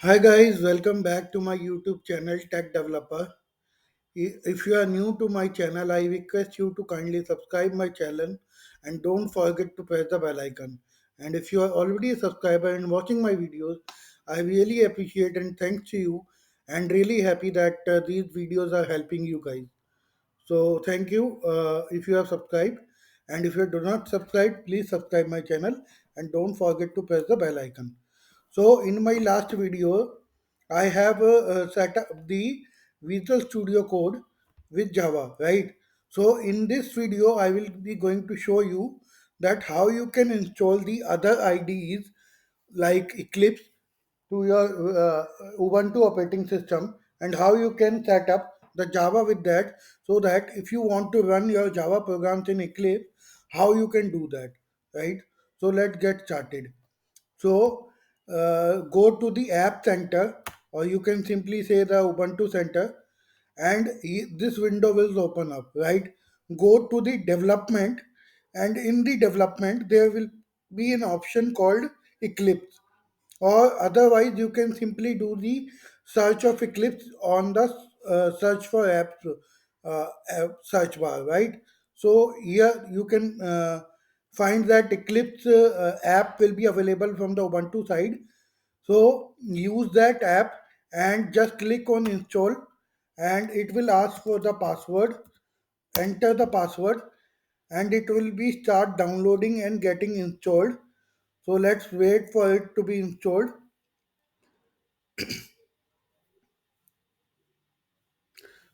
Hi guys, welcome back to my YouTube channel Tech Developer. If you are new to my channel, I request you to kindly subscribe my channel and don't forget to press the bell icon. And if you are already a subscriber and watching my videos, I really appreciate and thanks to you and really happy that these videos are helping you guys. So thank you if you have subscribed, and if you do not subscribe, please subscribe my channel and don't forget to press the bell icon. So in my last video, I have set up the Visual Studio Code with Java, right? So in this video, I will be going to show you that how you can install the other IDEs like Eclipse to your Ubuntu operating system and how you can set up the Java with that so that if you want to run your Java programs in Eclipse, how you can do that, right? So let's get started. So go to the App Center, or you can simply say the Ubuntu Center, and this window will open up, right? Go to the development, and in the development, there will be an option called Eclipse, or otherwise you can simply do the search of Eclipse on the search for apps search bar, right? So here you can find that Eclipse app will be available from the Ubuntu side. So use that app and just click on install, and it will ask for the password. Enter the password and it will be start downloading and getting installed. So let's wait for it to be installed.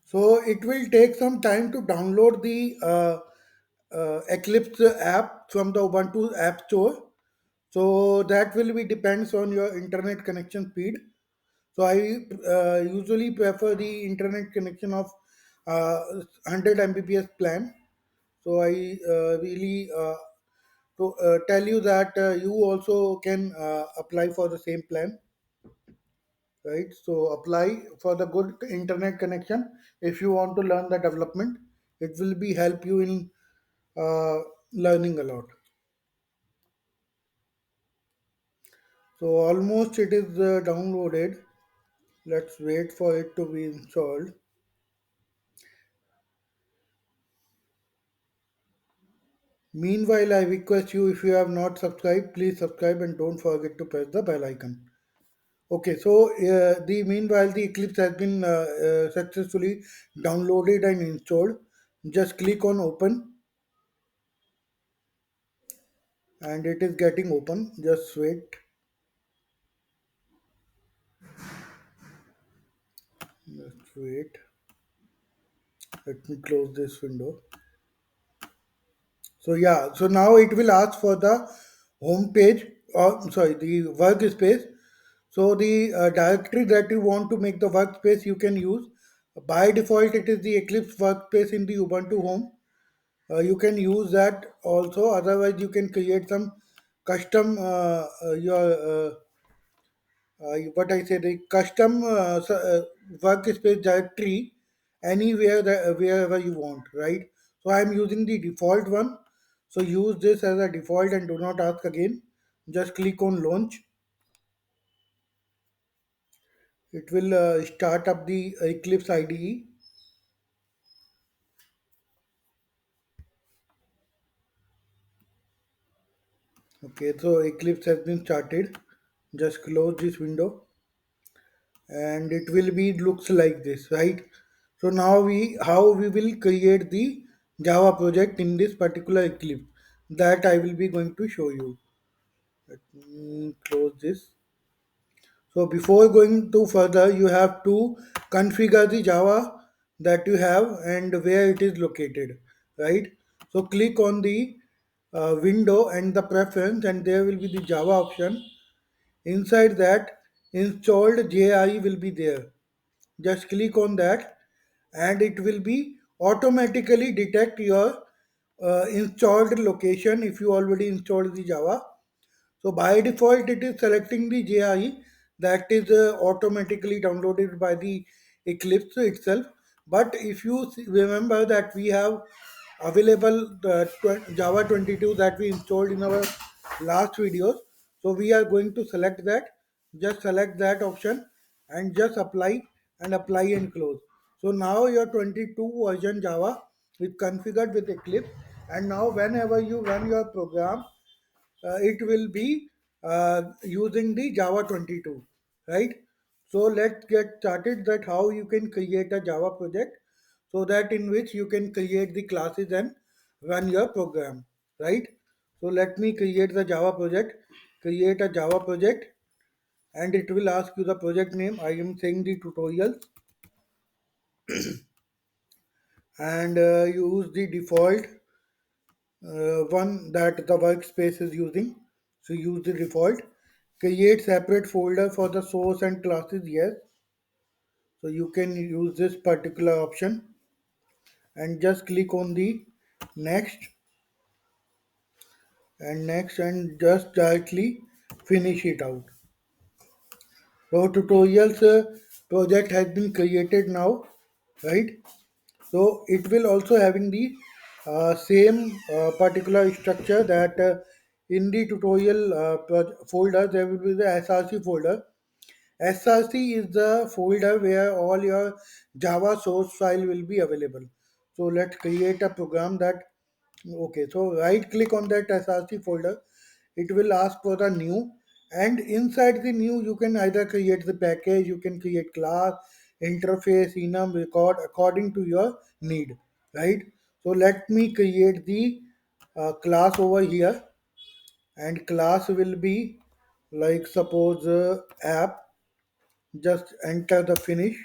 So it will take some time to download the Eclipse app from the Ubuntu App Store. So that will be depends on your internet connection speed. So I usually prefer the internet connection of 100 Mbps plan. So I really to tell you that you also can apply for the same plan, right? So apply for the good internet connection if you want to learn the development. It will be help you in learning a lot. So almost it is downloaded. Let's wait for it to be installed. Meanwhile, I request you, if you have not subscribed, please subscribe and don't forget to press the bell icon. Okay, so the meanwhile the Eclipse has been successfully downloaded and installed. Just click on open and it is getting open. Just wait. Just wait. Let me close this window. So yeah, so now it will ask for the home page, or sorry, the workspace. So the directory that you want to make the workspace you can use. By default, it is the Eclipse workspace in the Ubuntu home. You can use that also. Otherwise, you can create some custom your what I say, the custom workspace directory anywhere that, wherever you want, right? So I'm using the default one. So use this as a default and do not ask again. Just click on launch. It will start up the Eclipse IDE. Okay, so Eclipse has been started. Just close this window and it will be looks like this, right? So now we how we will create the Java project in this particular Eclipse, that I will be going to show you. Let me close this. So before going to further, you have to configure the Java that you have and where it is located, right? So click on the window and the preference, and there will be the Java option. Inside that, installed JI will be there. Just click on that and it will be automatically detect your installed location if you already installed the Java. So by default it is selecting the JIE that is automatically downloaded by the Eclipse itself. But if you remember that we have available the Java 22 that we installed in our last videos, so we are going to select that just select that option and just apply and close. So now your 22 version Java is configured with Eclipse, and now whenever you run your program, it will be using the Java 22, right? So let's get started that how you can create a Java project, so that in which you can create the classes and run your program, right? So let me create the Java project, create a Java project, and it will ask you the project name. I am saying the tutorials, and use the default one that the workspace is using. So use the default. Create separate folder for the source and classes. Yes. So you can use this particular option and just click on the next and just directly finish it out. So tutorials project has been created now, right? So it will also having the same particular structure that in the tutorial folder there will be the SRC folder. SRC is the folder where all your Java source file will be available. So let's create a program that, okay, so right click on that SRC folder. It will ask for the new, and inside the new you can either create the package, you can create class, interface, enum, record according to your need, right? So let me create the class over here, and class will be like suppose app. Just enter the finish,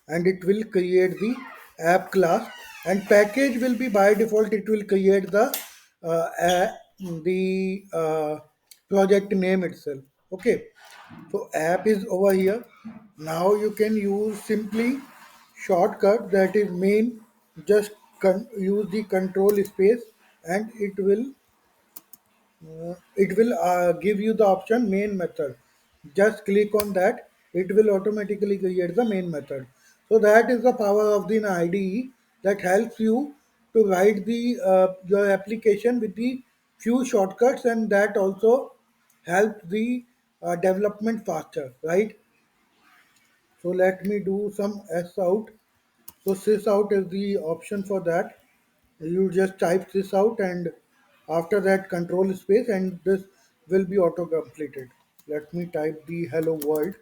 and it will create the app class, and package will be by default it will create the project name itself. Okay, so app is over here. Now you can use simply shortcut, that is main. Just use the control space, and it will give you the option main method. Just click on that, it will automatically create the main method. So that is the power of the IDE, that helps you to write the your application with the few shortcuts, and that also helps the development faster, right? So let me do some s out. So sys out is the option for that. You just type this out, and after that control space, and this will be auto completed. Let me type the hello world.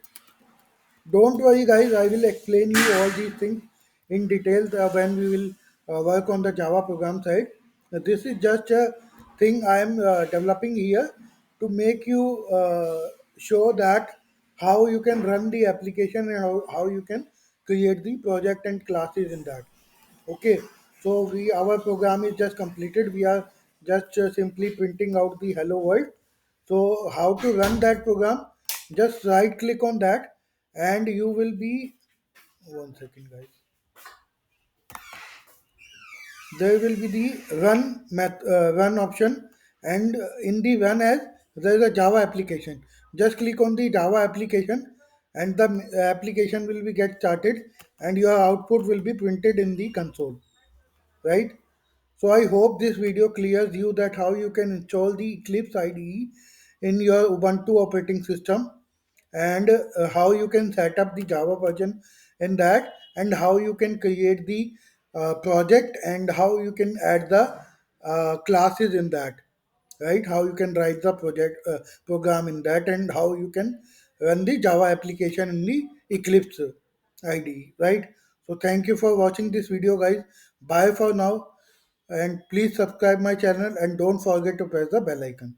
Don't worry, guys. I will explain you all these things in details when we will work on the Java program side. This is just a thing I am developing here to make you show that how you can run the application, and how you can create the project and classes in that. Okay, so we our program is just completed. We are just simply printing out the hello world. So how to run that program? Just right click on that, and you will be, one second, guys. There will be the run option, and in the run as there is a Java application. Just click on the Java application, and the application will be get started, and your output will be printed in the console, right? So I hope this video clears you that how you can install the Eclipse IDE in your Ubuntu operating system, and how you can set up the Java version in that, and how you can create the project, and how you can add the classes in that, right? How you can write the project program in that, and how you can run the Java application in the Eclipse IDE, right? So thank you for watching this video, guys. Bye for now, and please subscribe my channel, and don't forget to press the bell icon.